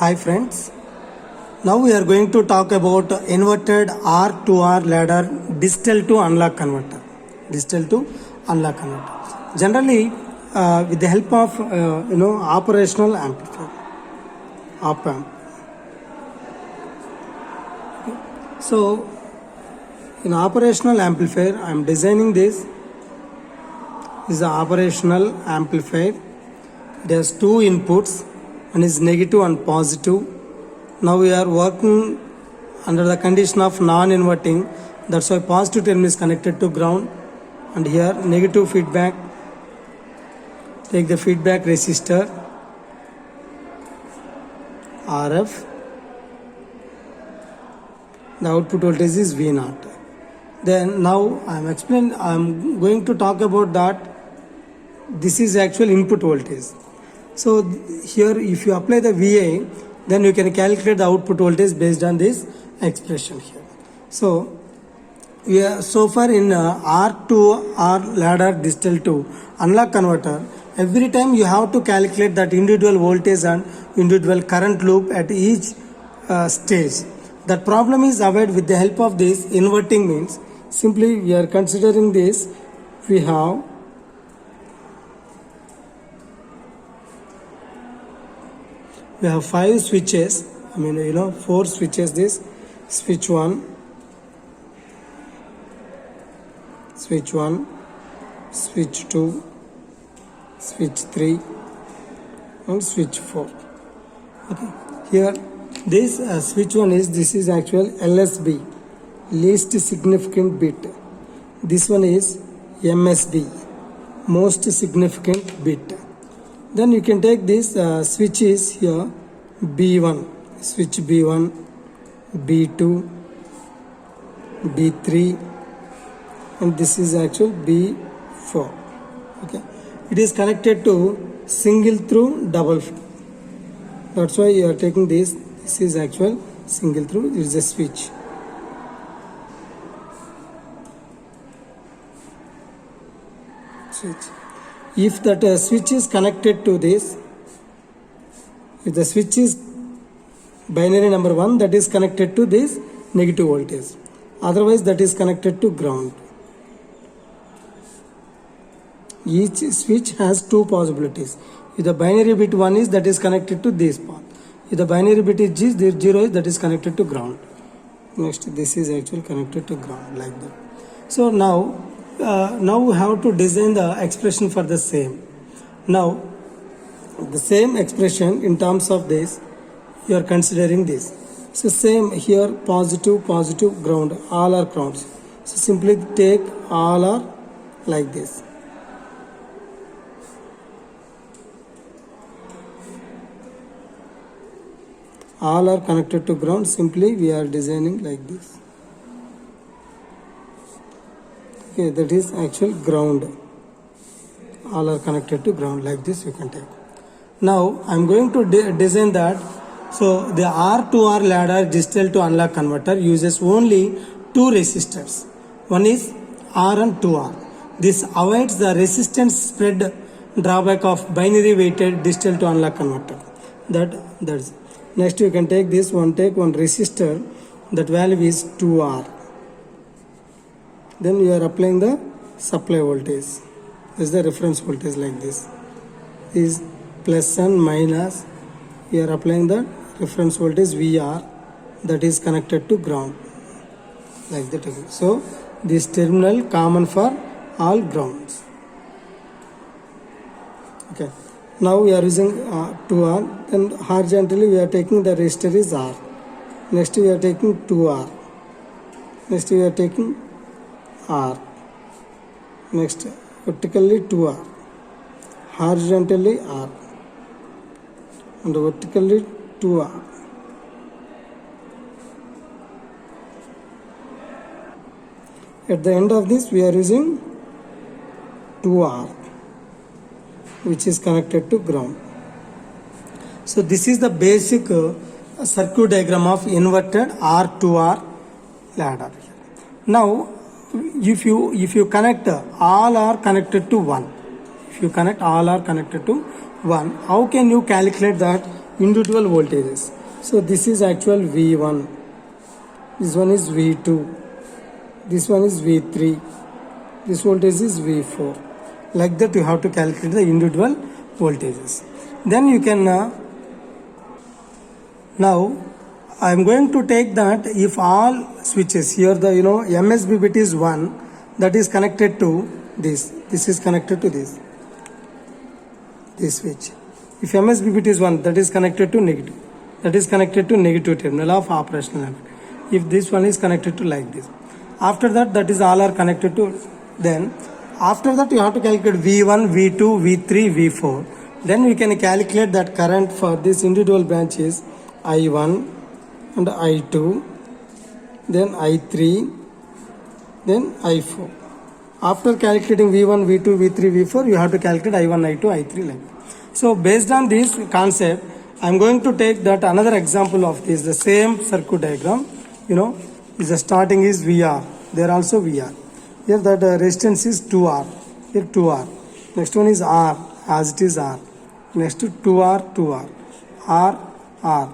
Hi friends, now we are going to talk about inverted R to R ladder digital to analog converter. Digital to analog converter. Generally, with the help of operational amplifier, op amp. So, in operational amplifier, I am designing this. This is the operational amplifier. It has two inputs. One is negative and positive. Now we are working under the condition of non-inverting. That's why positive terminal is connected to ground, and here negative feedback. Take the feedback resistor RF. The output voltage is V0. Then now I am going to talk about that. This is actual input voltage. So here if you apply the VA, then you can calculate the output voltage based on this expression here. So we are so far in R to R ladder digital to analog converter. Every time you have to calculate that individual voltage and individual current loop at each stage. That problem is avoided with the help of this inverting means. Simply we are considering this. We have five switches. Four switches. This switch 1, switch 1, switch 2, switch 3, and switch 4. Okay. Here this switch 1 is actual LSB, least significant bit. This one is MSB, most significant bit. Then you can take these switches here, B1, switch B1, B2, B3, and this is actual B4. Okay, it is connected to single through double flow. That's why you are taking this. This is actual single through. This is a switch. If that switch is connected to this, if the switch is binary number 1, that is connected to this negative voltage. Otherwise, that is connected to ground. Each switch has two possibilities. If the binary bit 1 is, that is connected to this path. If the binary bit is 0 is, that is connected to ground. Next, this is actually connected to ground like that. So now we have to design the expression for the same. Now the same expression in terms of this, you are considering this. So same here, positive, ground, all are grounds. So simply take all are like this. All are connected to ground. Simply we are designing like this. Okay, that is actual ground. All are connected to ground like this. You can take. Now I am going to design that. So the R to R ladder digital to analog converter uses only two resistors. One is R and 2R. This avoids the resistance spread drawback of binary weighted digital to analog converter. That's next. You can take this one. Take one resistor. That value is 2R. Then you are applying the supply voltage. This is the reference voltage like this. Is plus and minus. You are applying the reference voltage VR, that is connected to ground like that. So this terminal common for all grounds. Okay. Now we are using 2R. Then horizontally we are taking the resistor is R. Next we are taking 2R. Next we are taking R. Next vertically 2R. Horizontally R. And vertically 2R. At the end of this we are using 2R, which is connected to ground. So this is the basic circuit diagram of inverted R to R ladder. Now if you connect all are connected to 1, if you connect all are connected to 1, how can you calculate that individual voltages. So this is actual V1, this one is V2, this one is V3, this voltage is V4. Like that you have to calculate the individual voltages. Then you can now I am going to take that if all switches here the MSB bit is 1, that is connected to this is connected to this switch. If MSB bit is 1, that is connected to negative, that is connected to negative terminal of operational amp. If this one is connected to like this, after that is all are connected to. Then after that you have to calculate V1, V2, V3, V4. Then we can calculate that current for this individual branches I1 and I2, then I3, then I4. After calculating V1, V2, V3, V4, you have to calculate I1, I2, I3 like that. So based on this concept, I am going to take that another example of this, the same circuit diagram. Is the starting is VR, there also VR. Here that resistance is 2R, here 2R. Next one is R, as it is R. Next to 2R, 2R, R, R,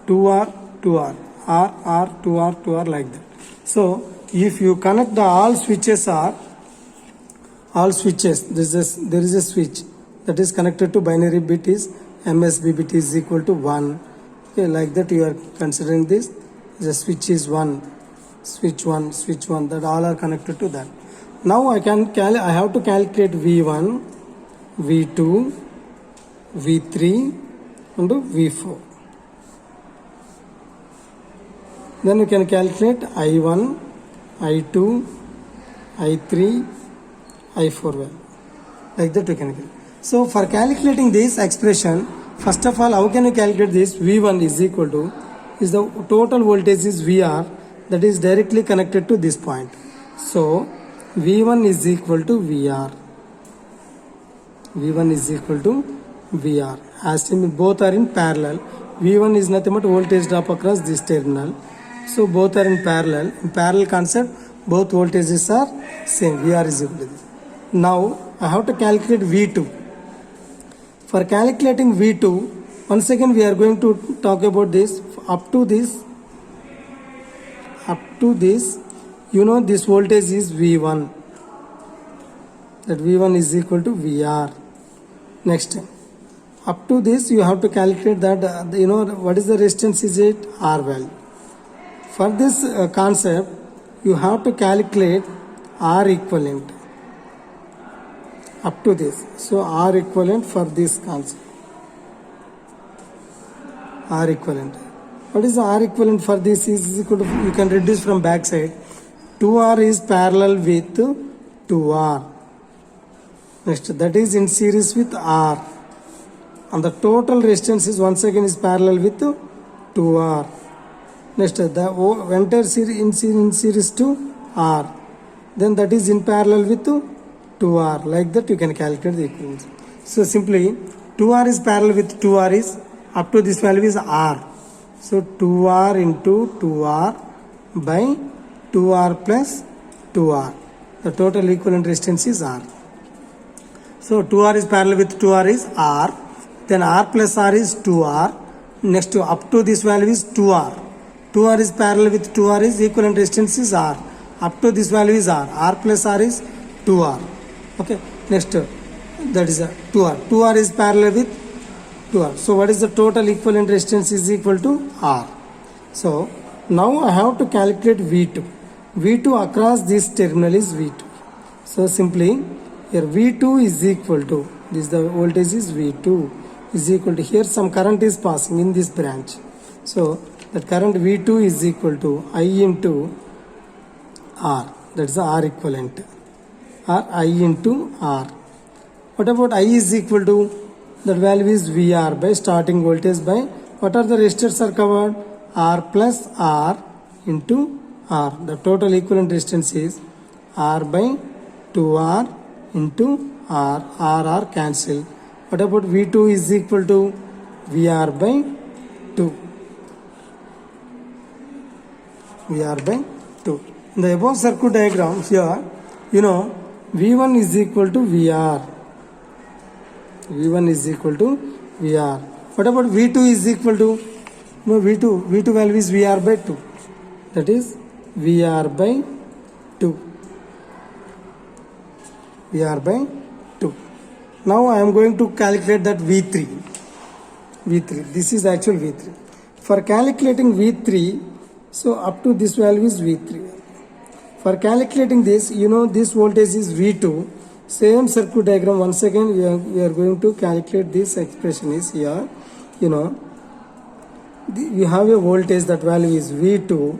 2R, 2R, R, R, 2R, 2R like that. So if you connect the all switches, there is a switch that is connected to binary bit is MSB bit is equal to 1. Okay, like that you are considering this. The switch is 1, switch 1, switch 1, that all are connected to that. Now I have to calculate V1, V2, V3 and V4. Then you can calculate I1, I2, I3, I4 value. Like that you can calculate. So for calculating this expression, first of all, how can you calculate this? V1 is equal to, is the total voltage is VR, that is directly connected to this point. So V1 is equal to VR. V1 is equal to VR. As both are in parallel. V1 is nothing but voltage drop across this terminal. So both are in parallel. In parallel concept, both voltages are same. VR is equal to this. Now I have to calculate V2. For calculating V2, once again we are going to talk about this. Up to this, this voltage is V1. That V1 is equal to VR. Next, up to this you have to calculate that what is the resistance, is it R value. For this concept, you have to calculate R equivalent up to this. So R equivalent for this concept. R equivalent. What is the R equivalent for this? Is equal to, you can reduce from back side. 2R is parallel with 2R. Next, that is in series with R. And the total resistance is once again is parallel with 2R. Next, the entire series in series to R. Then that is in parallel with 2R. Like that you can calculate the equivalence. So simply 2R is parallel with 2R is up to this value is R. So 2R into 2R by 2R plus 2R. The total equivalent resistance is R. So 2R is parallel with 2R is R. Then R plus R is 2R. Next to up to this value is 2R. 2R is parallel with 2R is equivalent resistance is R. Up to this value is R. R plus R is 2R. Okay. Next, that is 2R. 2R is parallel with 2R. So what is the total equivalent resistance is equal to R. So now I have to calculate V2. V2 across this terminal is V2. So simply here V2 is equal to, this the voltage is V2 is equal to, here some current is passing in this branch. So that current V2 is equal to I into R. That is the R equivalent. Or I into R. What about I is equal to, that value is VR by starting voltage by, what are the resistors are covered? R plus R into R. The total equivalent resistance is R by 2R into R. R cancel. What about V2 is equal to VR by 2. VR by 2. In the above circuit diagram here, V1 is equal to VR. V1 is equal to VR. What about V2 is equal to, no, V2 value is VR by 2. That is VR by 2. VR by 2. Now I am going to calculate that V3. This is actual V3. For calculating V3, so up to this value is V3. For calculating this, this voltage is V2. Same circuit diagram. Once again, we are going to calculate this expression is here. You have a voltage, that value is V2.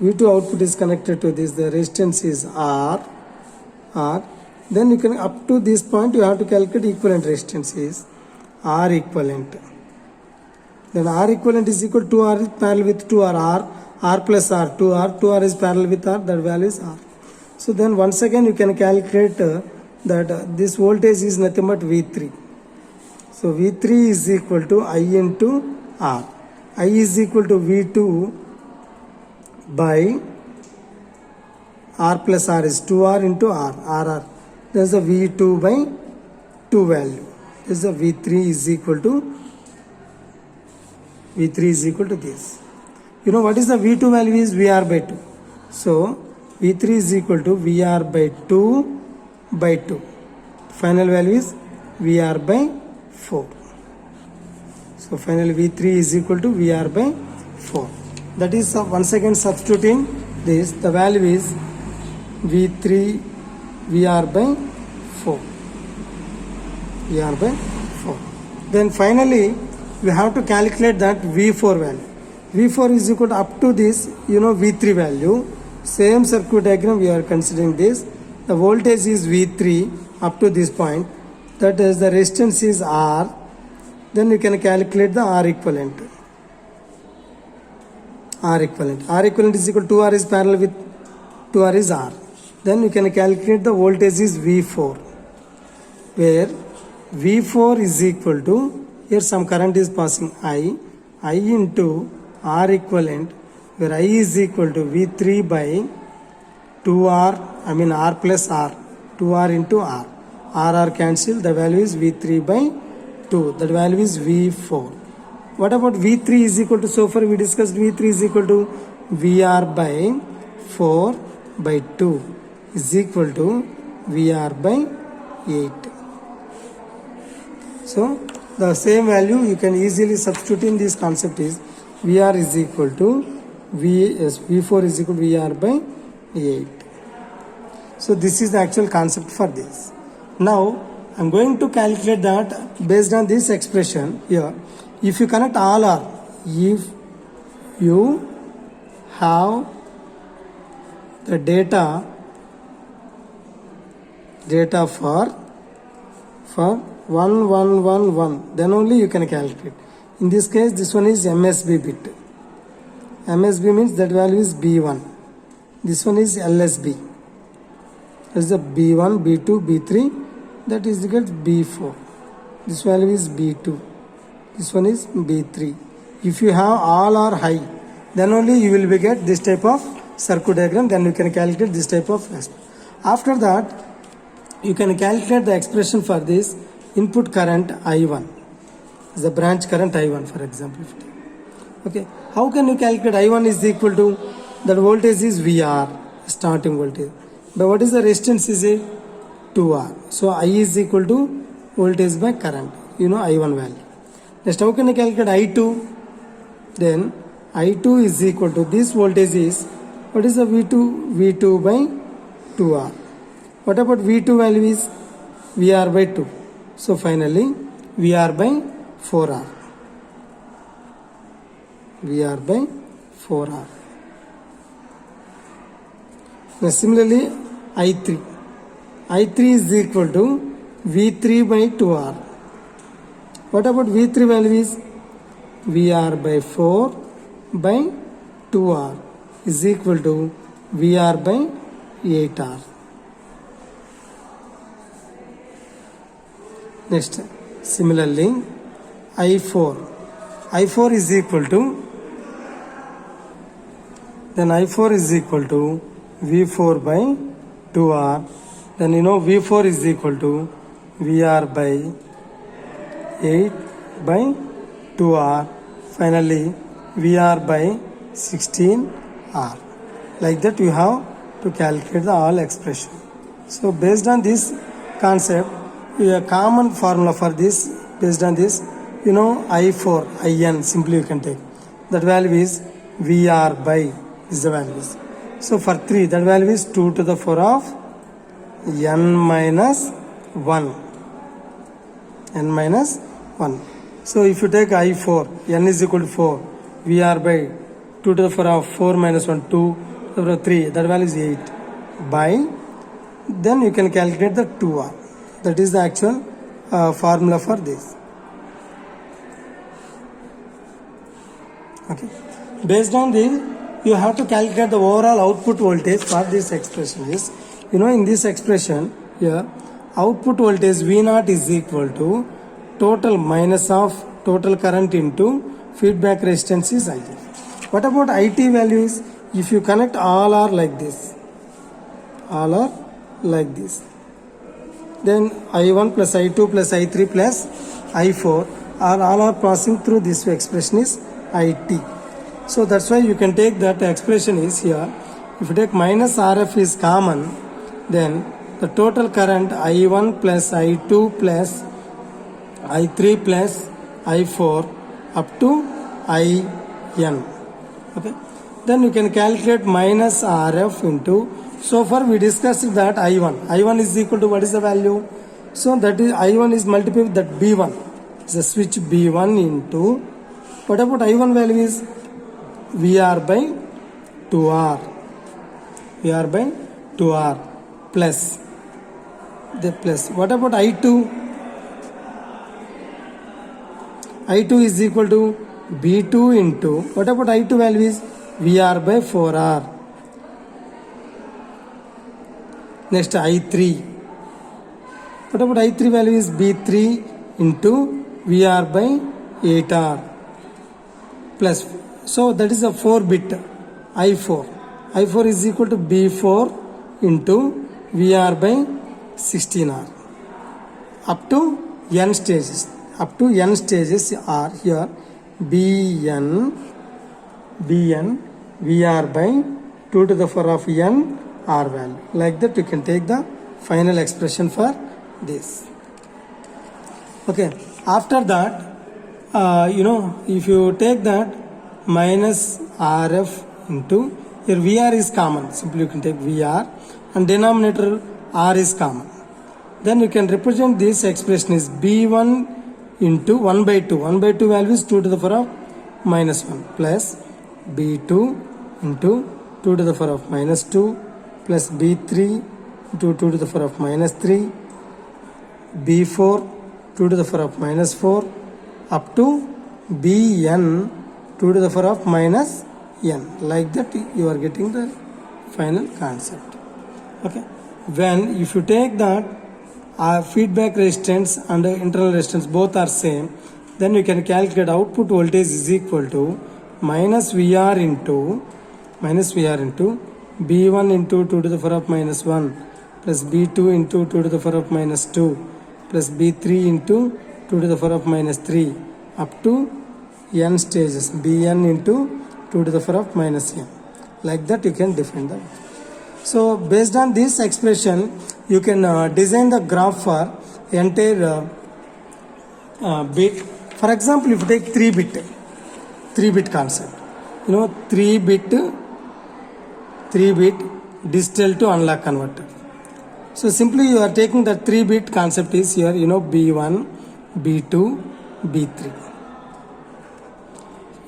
V2 output is connected to this. The resistance is R. Then you can, up to this point, you have to calculate equivalent resistance is R equivalent. Then R equivalent is equal to R is parallel with 2R. R plus R, 2R is parallel with R, that value is R. So then once again you can calculate that this voltage is nothing but V3. So V3 is equal to I into R. I is equal to V2 by R plus R is 2R into R. There is a V2 by 2 value. This is a V3 is equal to this. What is the V2 value is VR by 2. So V3 is equal to VR by 2 by 2. Final value is VR by 4. So finally V3 is equal to VR by 4. That is once again substituting this. The value is V3 VR by 4. VR by 4. Then finally we have to calculate that V4 value. V4 is equal to up to this, V3 value. Same circuit diagram we are considering this. The voltage is V3 up to this point. That is, the resistance is R. Then you can calculate the R equivalent. R equivalent is equal to R is parallel with 2R is R. Then you can calculate the voltage is V4. Where V4 is equal to, here some current is passing I into R equivalent, where I is equal to V3 by 2R, R plus R, 2R into R. R cancel, the value is V3 by 2, that value is V4. What about V3 is equal to, so far we discussed V3 is equal to VR by 4 by 2 is equal to VR by 8. So the same value you can easily substitute in this concept is VR is equal to V4 is equal to VR by 8. So this is the actual concept for this. Now I am going to calculate that based on this expression here. If you connect all R, if you have the data for 1111, then only you can calculate. In this case, this one is MSB bit. MSB means that value is B1. This one is LSB. That is the B1, B2, B3. That is equal to B4. This value is B2. This one is B3. If you have all are high, then only you will be get this type of circuit diagram. Then you can calculate this type of aspect. After that, you can calculate the expression for this input current I1. The branch current I1, for example. Okay, how can you calculate I1 is equal to, the voltage is VR, starting voltage. But what is the resistance is a 2R. So I is equal to voltage by current, I1 value. Next, how can you calculate I2? Then I2 is equal to, this voltage is, what is the V2? V2 by 2R. What about V2 value is VR by 2. So finally VR by 4R. VR by 4R. Now similarly I3. I3 is equal to V3 by 2R. What about V3 value is VR by 4 by 2R is equal to VR by 8R. Next, similarly I4 is equal to, then I4 is equal to V4 by 2R. Then V4 is equal to VR by 8 by 2R, finally VR by 16R. Like that you have to calculate the all expression. So based on this concept, a common formula for this, based on this, I4, IN, simply you can take. That value is VR by, is the values. So for 3, that value is 2 to the 4 of n minus 1. N minus 1. So if you take I4, n is equal to 4, VR by 2 to the 4 of 4 minus 1, 2 to the power of 3, that value is 8 by, then you can calculate the 2R. That is the actual formula for this. Okay. Based on this, you have to calculate the overall output voltage for this expression is, in this expression here, output voltage V0 is equal to total minus of total current into feedback resistance is IF. What about IT values? If you connect, all are like this. All are like this. Then I1 plus I2 plus I3 plus I4 all are passing through this expression is IT. So that's why you can take that expression is here. If you take minus RF is common, then the total current I1 plus I2 plus I3 plus I4 up to IN. Okay. Then you can calculate minus RF into, so far we discussed that I1 is equal to what is the value? So that is I1 is multiplied with that B1. It's a switch B1 into, what about I1 value is VR by 2R. VR by 2R plus the plus. What about I2? I2 is equal to B2 into, what about I2 value is VR by 4R. Next I3. What about I3 value is B3 into VR by 8R plus. So that is a 4-bit I4. I4 is equal to B4 into VR by 16R. Up to N stages. Up to N stages are here BN VR by 2 to the power of N R value. Like that you can take the final expression for this. Okay. After that, if you take that minus RF into, here VR is common. Simply you can take VR and denominator R is common. Then you can represent this expression is B1 into 1 by 2. 1 by 2 value is 2 to the power of minus 1 plus B2 into 2 to the power of minus 2 plus B3 into 2 to the power of minus 3, B4 2 to the power of minus 4 up to Bn 2 to the power of minus n. Like that you are getting the final concept. Okay. When if you take that feedback resistance and internal resistance both are same, then you can calculate output voltage is equal to minus VR into B1 into 2 to the power of minus 1 plus B2 into 2 to the power of minus 2 plus B3 into 2 to the power of minus 3 up to n stages, Bn into 2 to the power of minus n. Like that you can define that. So based on this expression, you can design the graph for entire bit. For example, if you take 3-bit concept, 3-bit digital to analog converter. So simply you are taking the 3-bit concept is here, B1, B2, B3.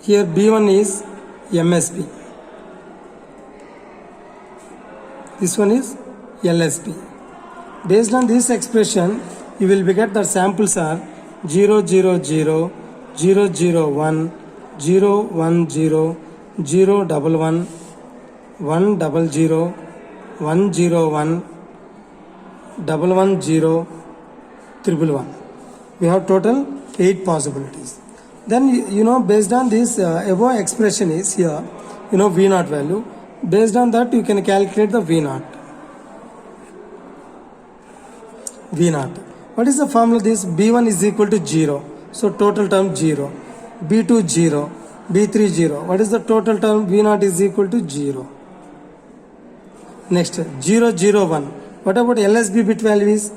Here B1 is MSB. This one is LSB. Based on this expression, you will get the samples are 0, 0, 0, 0, 0, 1, 0, 1, 0, 0, 1, 1, 1, 0, 0, 1, 0, 1, 1, 1, 0, 1, 1. We have total 8 possibilities. Then based on this above expression is here, V0 value. Based on that you can calculate the V0. What is the formula? This B1 is equal to 0. So total term 0. B2 0, B3 0. What is the total term? V0 is equal to 0. Next 0 0 1. What about LSB bit values?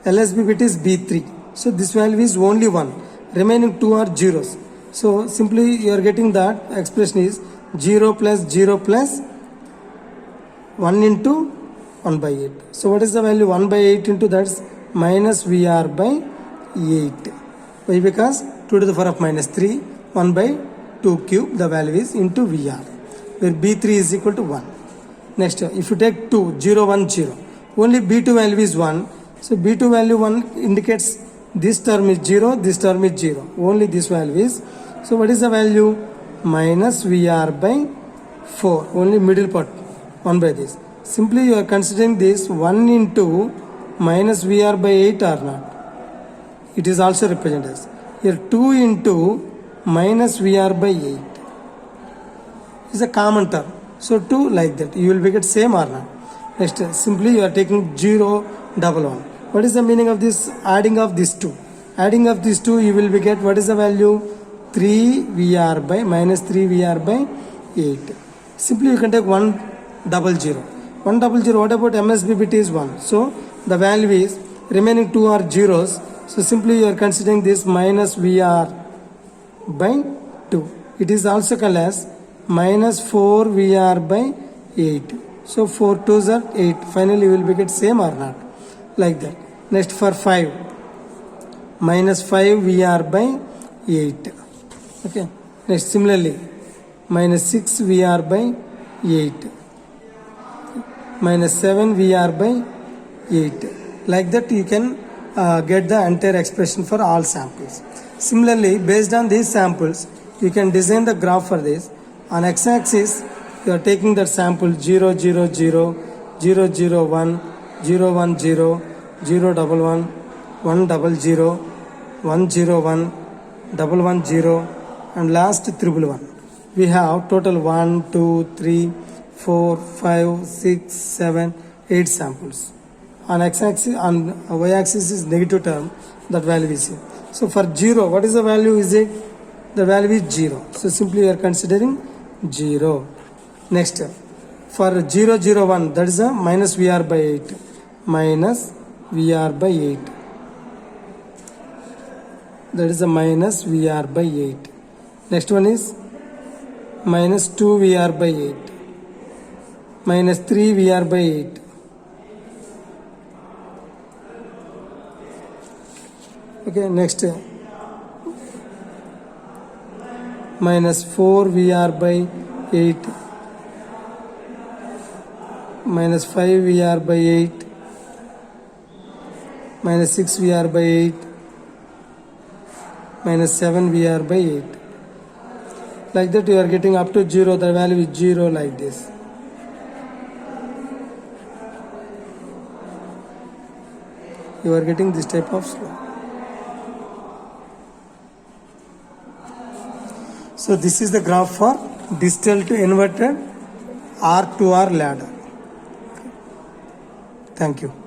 LSB bit is B3. So this value is only 1. Remaining 2 are zeros. So simply you are getting that expression is 0 plus 0 plus 1 into 1 by 8. So what is the value? 1 by 8 into that's minus VR by 8. Why? Because 2 to the power of minus 3, 1 by 2 cube, the value is into VR, where B3 is equal to 1. Next, if you take 2, 0, 1, 0, only B2 value is 1. So B2 value 1 indicates this term is 0, this term is 0. Only this value is. So what is the value? Minus VR by 4. Only middle part, 1 by this. Simply you are considering this 1 into minus VR by 8 or not. It is also represented as. Here 2 into minus VR by 8 is a common term. So 2 like that. You will get same or not. Next, simply you are taking 0, 1, 1. What is the meaning of this? Adding of these two. Adding of these two, you will get what is the value? 3 VR by minus 3 VR by 8. Simply you can take 1 0 0. 1 0 0. What about MSB bit is 1? So the value is remaining 2 are zeros. So simply you are considering this minus VR by 2. It is also called as minus 4 VR by 8. So 4 2s are 8. Finally you will get same or not. Like that. Next for 5. Minus 5 VR by 8. Okay. Next similarly. Minus 6 VR by 8. Minus 7 VR by 8. Like that you can get the entire expression for all samples. Similarly, based on these samples, you can design the graph for this. On x-axis, you are taking that sample 0, 0, 0, 0, 0, 1, 0, 1, 0, 0, 1, 1, 1, 0, 1, 0, 1, 1, 1, 0, and last 1, 1. We have total 1, 2, 3, 4, 5, 6, 7, 8 samples. On x-axis, on y-axis is negative term, that value is here. So for 0, what is the value? Is it? The value is 0. So simply you are considering 0. Next, for 0, 0, 1, that is a minus VR by 8. Minus VR by 8. That is a minus VR by 8. Next one is minus 2 VR by 8. Minus 3 VR by 8. Okay, next minus 4 VR by 8, minus 5 VR by 8, minus 6 VR by 8, minus 7 VR by 8. Like that you are getting up to 0, the value is 0 like this. You are getting this type of slope. So this is the graph for distal to inverted R to R ladder. Thank you.